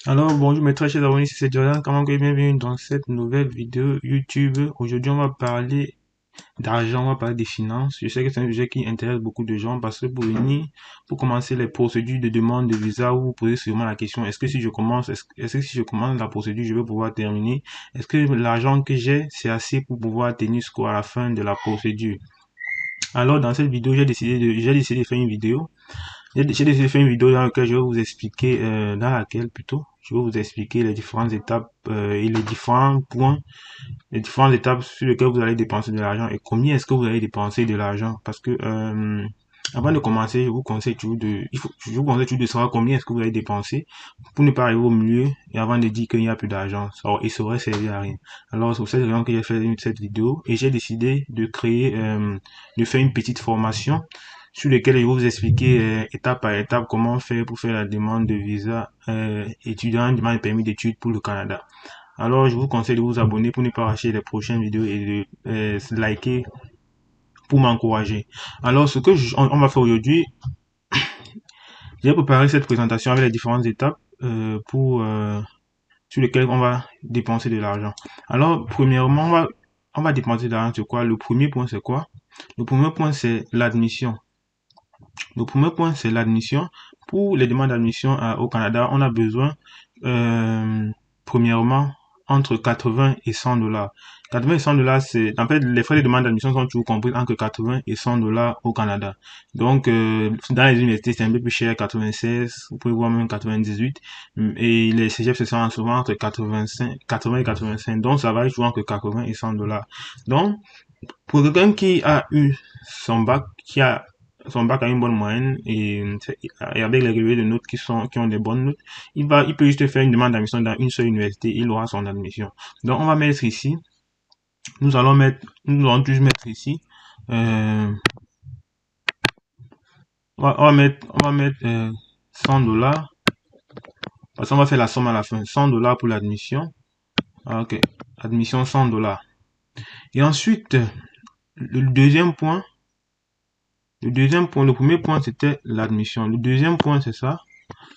Alors, bonjour mes très chers abonnés, c'est Jordan. Comment que bienvenue dans cette nouvelle vidéo YouTube. Aujourd'hui, on va parler d'argent, on va parler des finances. Je sais que c'est un sujet qui intéresse beaucoup de gens parce que pour commencer les procédures de demande de visa, vous vous posez sûrement la question, est-ce que si je commence, est-ce que si je commence la procédure, je vais pouvoir terminer? Est-ce que l'argent que j'ai, c'est assez pour pouvoir tenir jusqu'à la fin de la procédure? Alors, dans cette vidéo, j'ai décidé de faire une vidéo. J'ai décidé de faire une vidéo dans laquelle je vais vous expliquer, je vais vous expliquer les différentes étapes et les différents points, les différentes étapes sur lesquelles vous allez dépenser de l'argent et combien est-ce que vous allez dépenser de l'argent. Parce que avant de commencer, je vous conseille toujours de savoir combien est-ce que vous allez dépenser pour ne pas arriver au milieu et avant de dire qu'il n'y a plus d'argent. Ça aurait servi à rien. Alors c'est pour cette raison que j'ai fait cette vidéo et j'ai décidé de faire une petite formation sur lesquels je vais vous expliquer étape par étape comment faire pour faire la demande de visa étudiant, une demande de permis d'études pour le Canada. Alors, je vous conseille de vous abonner pour ne pas rater les prochaines vidéos et de liker pour m'encourager. Alors, on va faire aujourd'hui, j'ai préparé cette présentation avec les différentes étapes sur lesquelles on va dépenser de l'argent. Alors, premièrement, on va dépenser de l'argent sur quoi? Le premier point, c'est quoi? Le premier point, c'est l'admission. Le premier point, c'est l'admission. Pour les demandes d'admission au Canada, on a besoin, premièrement, entre 80 et 100 $. 80 et 100 $, en fait, les frais de demande d'admission sont toujours compris entre 80 et 100 $ au Canada. Donc, dans les universités, c'est un peu plus cher, 96, vous pouvez voir même 98. Et les cégeps, c'est souvent entre 80 et 85. Donc, ça va être souvent entre 80 et 100 $. Donc, pour quelqu'un qui a eu son bac a une bonne moyenne et avec les relevés de notes qui ont des bonnes notes, il peut juste faire une demande d'admission dans une seule université, il aura son admission. Donc, on va mettre ici, nous allons tous mettre ici, on va mettre 100 $, parce qu'on va faire la somme à la fin, 100 $ pour l'admission. Ok, admission 100 $. Et ensuite, le deuxième point, le premier point, c'était l'admission. Le deuxième point, c'est ça.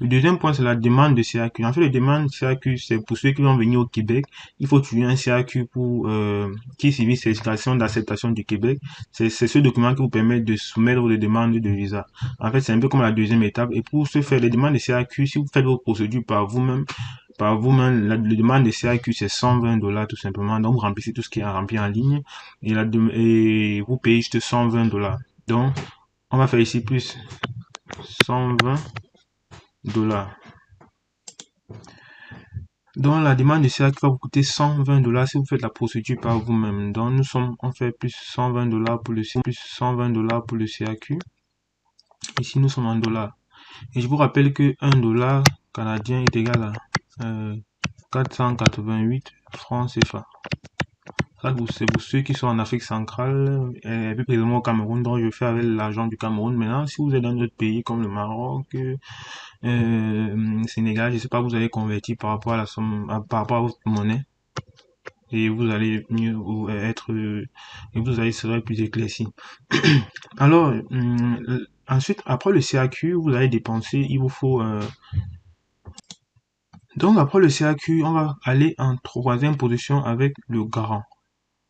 Le deuxième point, c'est la demande de CAQ. En fait, la demande de CAQ, c'est pour ceux qui vont venir au Québec. Il faut trouver un CAQ qui suivi certification d'acceptation du Québec. C'est ce document qui vous permet de soumettre vos demandes de visa. En fait, c'est un peu comme la deuxième étape. Et pour ce faire, les demandes de CAQ, si vous faites vos procédures par vous-même, la demande de CAQ, c'est 120 $ tout simplement. Donc, vous remplissez tout ce qui est rempli en ligne et vous payez juste 120 $. Donc, on va faire ici plus 120 $. Donc, la demande de CAQ va vous coûter 120 $ si vous faites la procédure par vous-même. Donc, on fait plus 120 $ pour le CAQ. Ici, nous sommes en dollars. Et je vous rappelle que 1 $ canadien est égal à 488 francs CFA. Ça, c'est pour ceux qui sont en Afrique centrale, et plus précisément au Cameroun, donc je fais avec l'argent du Cameroun. Maintenant, si vous êtes dans d'autres pays comme le Maroc, Sénégal, je sais pas, vous allez convertir par rapport à la somme, par rapport à votre monnaie, et vous allez mieux être, et vous allez serait plus éclairci. Alors, ensuite, après le CAQ, vous allez dépenser, il vous faut, donc après le CAQ, on va aller en troisième position avec le garant.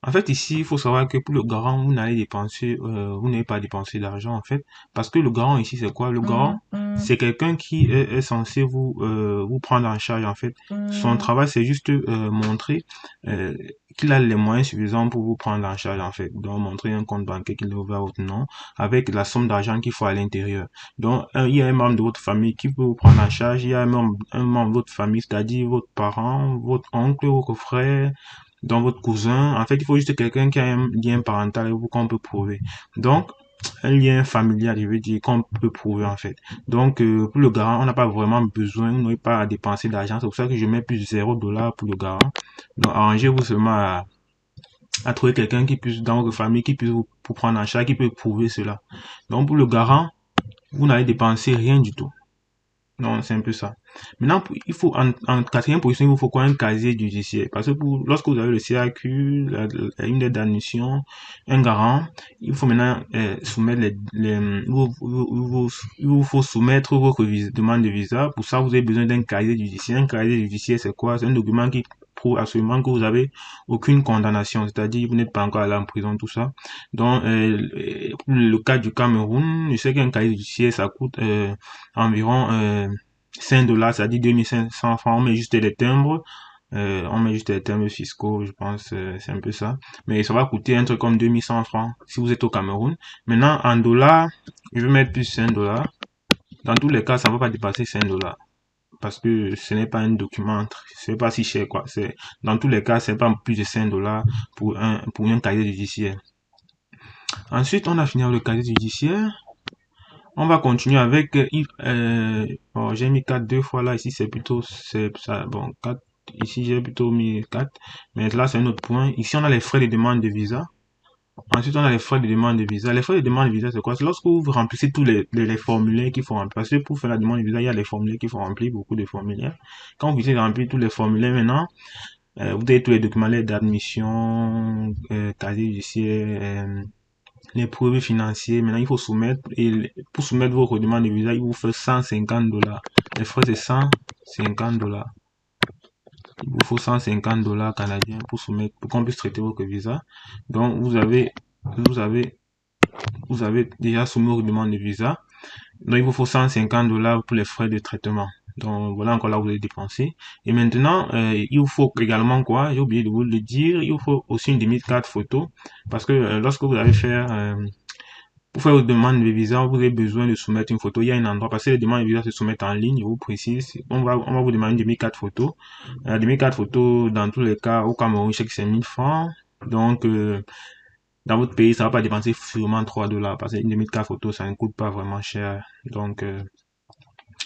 En fait, ici, il faut savoir que pour le garant, vous n'allez pas dépenser d'argent, en fait, parce que le garant ici, c'est quoi? Le garant, c'est quelqu'un qui est censé vous prendre en charge, en fait. Son travail, c'est juste montrer euh, qu'il a les moyens suffisants pour vous prendre en charge, en fait. Donc, montrer un compte bancaire qu'il est ouvert à votre nom, avec la somme d'argent qu'il faut à l'intérieur. Donc, il y a un membre de votre famille qui peut vous prendre en charge, il y a un membre de votre famille, c'est-à-dire votre parent, votre oncle, votre frère, dans votre cousin. En fait, il faut juste quelqu'un qui a un lien parental avec vous qu'on peut prouver. Donc, un lien familial, je veux dire, qu'on peut prouver en fait. Donc, pour le garant, on n'a pas vraiment besoin, vous n'avez pas à dépenser d'argent. C'est pour ça que je mets plus 0 $ pour le garant. Donc, arrangez-vous seulement à trouver quelqu'un qui puisse, dans votre famille, qui puisse vous prendre en charge, qui peut prouver cela. Donc, pour le garant, vous n'allez dépenser rien du tout. Donc, c'est un peu ça. Maintenant, il faut, en quatrième position, il vous faut quoi? Un casier judiciaire. Parce que lorsque vous avez le CAQ, une lettre d'admission, un garant, il faut maintenant soumettre il vous faut soumettre votre demande de visa. Pour ça, vous avez besoin d'un casier judiciaire. Un casier judiciaire, c'est quoi? C'est un document qui prouve absolument que vous avez aucune condamnation, c'est-à-dire vous n'êtes pas encore allé en prison, tout ça. Donc, pour le cas du Cameroun, je sais qu'un casier judiciaire, ça coûte environ 5 dollars, c'est-à-dire 2500 francs. On met juste les timbres, fiscaux, je pense, c'est un peu ça. Mais ça va coûter un truc comme 2100 francs si vous êtes au Cameroun. Maintenant, en dollars, je vais mettre plus 5 dollars. Dans tous les cas, ça ne va pas dépasser 5 dollars. Parce que ce n'est pas un document, c'est pas si cher, quoi. Dans tous les cas, c'est pas plus de 5 dollars pour un casier judiciaire. Ensuite, on a fini avec le casier judiciaire. On va continuer avec bon, j'ai mis 4 deux fois là, ici c'est plutôt ça, bon 4, ici j'ai plutôt mis 4, mais là c'est un autre point. Ici on a les frais de demande de visa. Ensuite on a les frais de demande de visa. Les frais de demande de visa c'est quoi? C'est lorsque vous remplissez tous les formulaires qu'il faut remplir. Parce que pour faire la demande de visa, il y a les formulaires qu'il faut remplir, beaucoup de formulaires. Quand vous finissez de remplir tous les formulaires maintenant, vous avez tous les documents d'admission, casier judiciaire, les preuves financiers. Maintenant, il faut soumettre, et pour soumettre vos demandes de visa, il vous fait 150 dollars. Les frais, c'est 150 dollars. Il vous faut 150 dollars canadiens pour soumettre, pour qu'on puisse traiter votre visa. Donc, vous avez déjà soumis vos demandes de visa. Donc, il vous faut 150 dollars pour les frais de traitement. Donc, voilà encore là où vous allez dépenser. Et maintenant, il vous faut également quoi? J'ai oublié de vous le dire. Il vous faut aussi une demi-carte photo. Parce que lorsque vous allez faire pour faire votre demande de visa, vous avez besoin de soumettre une photo. Il y a un endroit, parce que les demandes de visa se soumettent en ligne, je vous précise. On va vous demander une demi-carte photo. La demi-carte photo, dans tous les cas, au Cameroun, je sais que c'est 1000 francs. Donc, dans votre pays, ça va pas dépenser sûrement 3 dollars, parce qu'une demi-carte photo, ça ne coûte pas vraiment cher. Donc,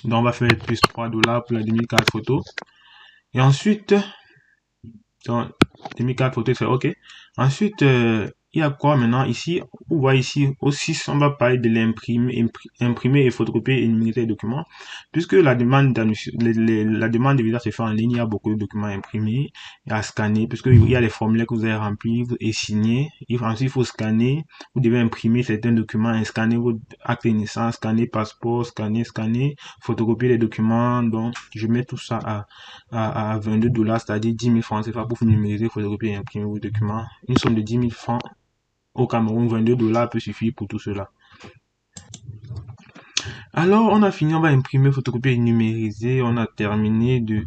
on va faire plus 3 dollars pour la demi-carte photo. Et ensuite, donc, demi-carte photo, c'est OK. Ensuite, il y a quoi maintenant ici? On voit ici aussi, on va parler de imprimer et photocopier et numériser les documents. Puisque la demande la demande de visa se fait en ligne, il y a beaucoup de documents imprimés et à scanner, puisqu'il y a les formulaires que vous avez remplis et signés. Ensuite, il faut scanner. Vous devez imprimer certains documents et scanner votre acte de naissance, scanner passeport, scanner, photocopier les documents. Donc, je mets tout ça à 22 dollars, c'est-à-dire 10 000 francs CFA pour numériser, photocopier et imprimer vos documents. Une somme de 10 000 francs au Cameroun, 22 dollars peut suffire pour tout cela. Alors, on a fini, on va imprimer, photocopier et numériser. On a terminé de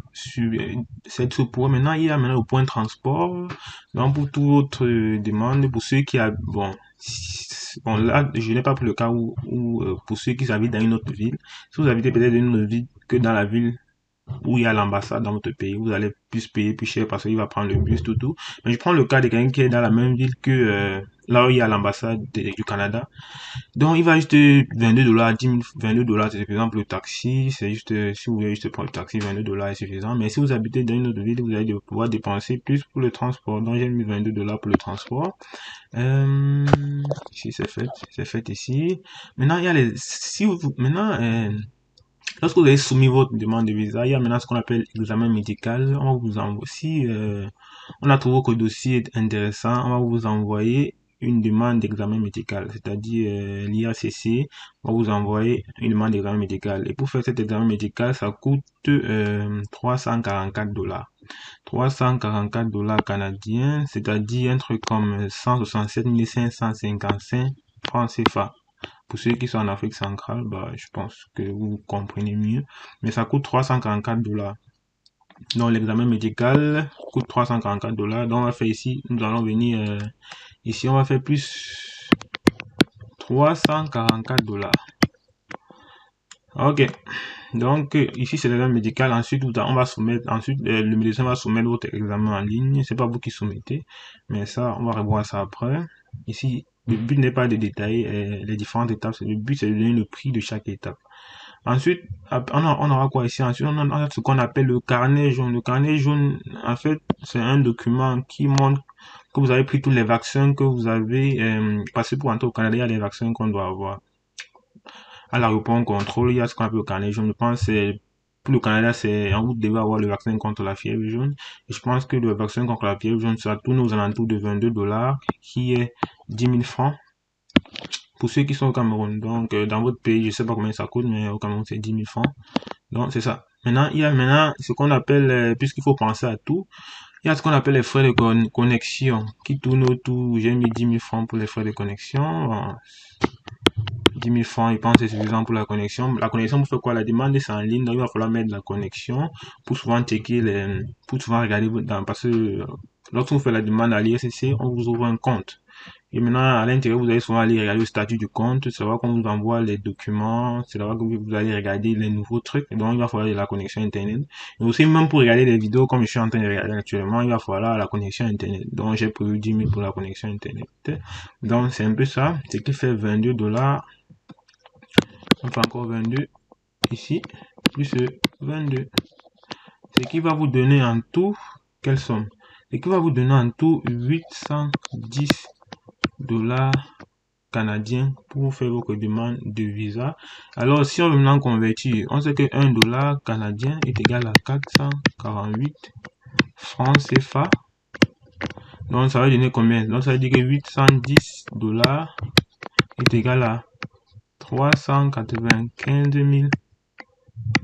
cette pour. Maintenant, il y a maintenant le point de transport. Donc, pour toute autre demande, pour ceux qui a, bon, là, je n'ai pas pris le cas où pour ceux qui habitent dans une autre ville. Si vous habitez peut-être dans une autre ville que dans la ville où il y a l'ambassade dans votre pays, vous allez plus payer plus cher parce qu'il va prendre le bus, tout. Mais je prends le cas de quelqu'un qui est dans la même ville que là où il y a l'ambassade du Canada. Donc, il va juste 22 dollars, 10 000, 22 dollars, c'est suffisant pour le taxi. C'est juste, si vous voulez juste prendre le taxi, 22 dollars est suffisant. Mais si vous habitez dans une autre ville, vous allez pouvoir dépenser plus pour le transport. Donc, j'ai mis 22 dollars pour le transport. Ici, c'est fait ici. Maintenant, il y a lorsque vous avez soumis votre demande de visa, il y a maintenant ce qu'on appelle examen médical. On va vous envoyer, si on a trouvé que le dossier est intéressant, on va vous envoyer une demande d'examen médical, c'est-à-dire l'IACC va vous envoyer une demande d'examen médical. Et pour faire cet examen médical, ça coûte 344 dollars. 344 dollars canadiens, c'est-à-dire un truc comme 167 555 francs CFA. Pour ceux qui sont en Afrique centrale, bah, je pense que vous comprenez mieux. Mais ça coûte 344 dollars. Donc, l'examen médical coûte 344 dollars. Donc, on va faire ici, nous allons venir ici, on va faire plus 344 dollars. Ok. Donc, ici, c'est l'examen médical. Ensuite, on va soumettre, le médecin va soumettre votre examen en ligne. C'est pas vous qui soumettez. Mais ça, on va revoir ça après. Ici, le but n'est pas de détailler les différentes étapes. Le but, c'est de donner le prix de chaque étape. Ensuite, on aura quoi ici? Ensuite, on a ce qu'on appelle le carnet jaune. Le carnet jaune, en fait, c'est un document qui montre que vous avez pris tous les vaccins que vous avez, parce que pour entrer au Canada, il y a les vaccins qu'on doit avoir. à l'aéroport on contrôle, il y a ce qu'on appelle le carnet jaune. Je pense que pour le Canada, c'est vous devez avoir le vaccin contre la fièvre jaune. Et je pense que le vaccin contre la fièvre jaune, ça tourne aux alentours de 22 $, qui est 10 000 francs. Pour ceux qui sont au Cameroun. Donc, dans votre pays, je sais pas combien ça coûte, mais au Cameroun, c'est 10 000 francs. Donc, c'est ça. Maintenant, il y a maintenant ce qu'on appelle, puisqu'il faut penser à tout, il y a ce qu'on appelle les frais de connexion qui tournent autour. J'ai mis 10 000 francs pour les frais de connexion. Bon, 10 000 francs, je pense que c'est suffisant pour la connexion. La connexion, vous faites quoi? La demande, c'est en ligne, donc il va falloir mettre la connexion pour souvent checker pour souvent regarder parce que lorsque vous faites la demande à l'ISCC, on vous ouvre un compte. Et maintenant, à l'intérieur, vous allez souvent aller regarder le statut du compte, c'est là qu'on vous envoie les documents, c'est là que vous allez regarder les nouveaux trucs. Et donc, il va falloir la connexion Internet. Et aussi, même pour regarder les vidéos, comme je suis en train de regarder actuellement, il va falloir la connexion Internet. Donc, j'ai prévu 10 000 pour la connexion Internet. Donc, c'est un peu ça. Ce qui fait 22 $. On fait encore 22 ici, plus 22. Ce qui va vous donner en tout, quelle somme? Ce qui va vous donner en tout 810 $ canadiens pour faire votre demande de visa. Alors, si on veut maintenant convertir, on sait que 1 $ canadien est égal à 448 francs CFA. Donc, ça va donner combien? Donc, ça veut dire que 810 $ est égal à 395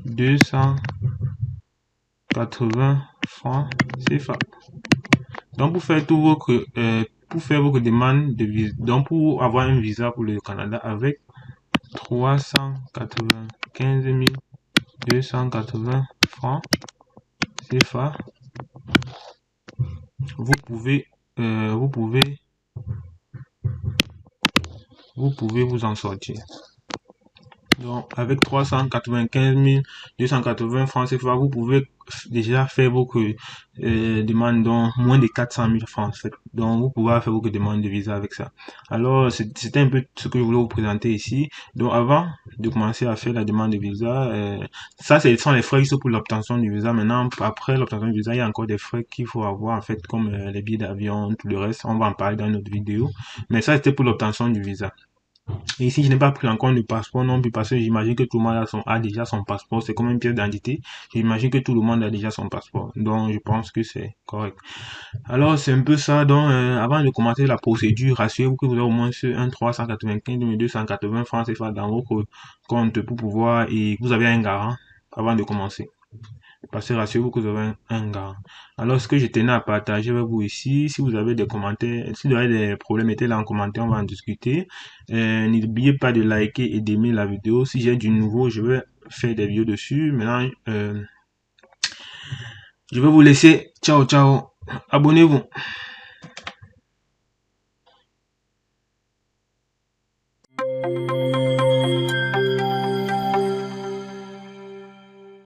280 francs CFA. Donc pour faire votre demande de visa, donc pour avoir un visa pour le Canada avec 395 280 francs CFA, vous pouvez vous en sortir. Donc, avec 395 280 francs CFA, vous pouvez déjà faire votre demande dans moins de 400 000 francs. Donc, vous pouvez faire votre demande de visa avec ça. Alors, c'était un peu ce que je voulais vous présenter ici. Donc, avant de commencer à faire la demande de visa, ça, ce sont les frais juste pour l'obtention du visa. Maintenant, après l'obtention du visa, il y a encore des frais qu'il faut avoir, en fait, comme les billets d'avion, tout le reste. On va en parler dans notre vidéo. Mais ça, c'était pour l'obtention du visa. Et ici, je n'ai pas pris en compte le passeport non plus parce que j'imagine que tout le monde a déjà son passeport. C'est comme une pièce d'identité. J'imagine que tout le monde a déjà son passeport. Donc, je pense que c'est correct. Alors, c'est un peu ça. Donc, avant de commencer la procédure, rassurez-vous que vous avez au moins ce 395 280 francs CFA dans votre compte pour pouvoir, et vous avez un garant avant de commencer. Parce que rassurez-vous que vous avez un garant. Alors, ce que je tenais à partager avec vous ici, si vous avez des commentaires, si vous avez des problèmes, mettez-les en commentaire, on va en discuter. N'oubliez pas de liker et d'aimer la vidéo. Si j'ai du nouveau, je vais faire des vidéos dessus. Maintenant, je vais vous laisser. Ciao, ciao. Abonnez-vous.